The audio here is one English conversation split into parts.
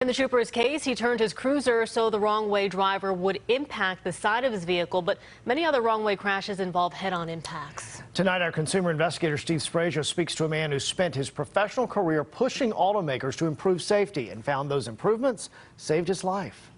In the trooper's case, he turned his cruiser so the wrong-way driver would impact the side of his vehicle, but many other wrong-way crashes involve head-on impacts. Tonight, our consumer investigator Steve Sprague speaks to a man who spent his professional career pushing automakers to improve safety and found those improvements saved his life.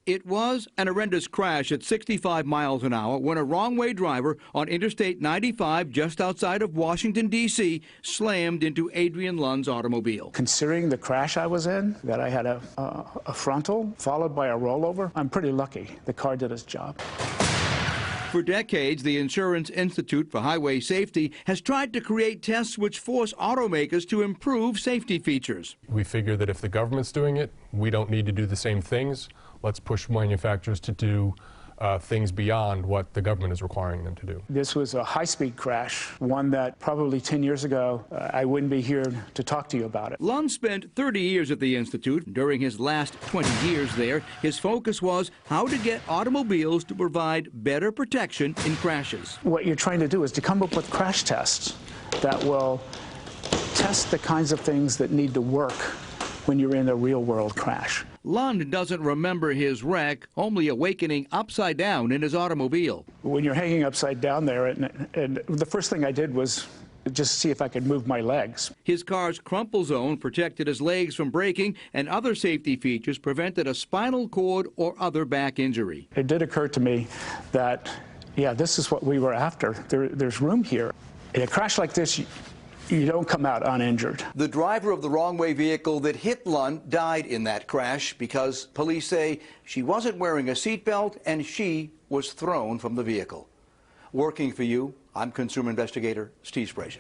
It was an horrendous crash at 65 miles an hour when a wrong-way driver on Interstate 95 just outside of Washington, D.C. slammed into Adrian Lund's automobile. Considering the crash I was in, that I had a frontal followed by a rollover, I'm pretty lucky. The car did its job. For decades, the Insurance Institute for Highway Safety has tried to create tests which force automakers to improve safety features. We figure that if the government's doing it, we don't need to do the same things. Let's push manufacturers to do things beyond what the government is requiring them to do. This was a high-speed crash, one that probably 10 years ago I wouldn't be here to talk to you about it. Lund spent 30 years at the Institute. During his last 20 years there, his focus was how to get automobiles to provide better protection in crashes. What you're trying to do is to come up with crash tests that will test the kinds of things that need to work when you're in a real-world crash. Lund doesn't remember his wreck, only awakening upside down in his automobile. When you're hanging upside down there, and the first thing I did was just see if I could move my legs. His car's crumple zone protected his legs from breaking, and other safety features prevented a spinal cord or other back injury. It did occur to me that, yeah, this is what we were after. There's room here. In a crash like this, you don't come out uninjured. The driver of the wrong-way vehicle that hit Lund died in that crash because police say she wasn't wearing a seatbelt and she was thrown from the vehicle. Working for you, I'm consumer investigator Steve Sprague.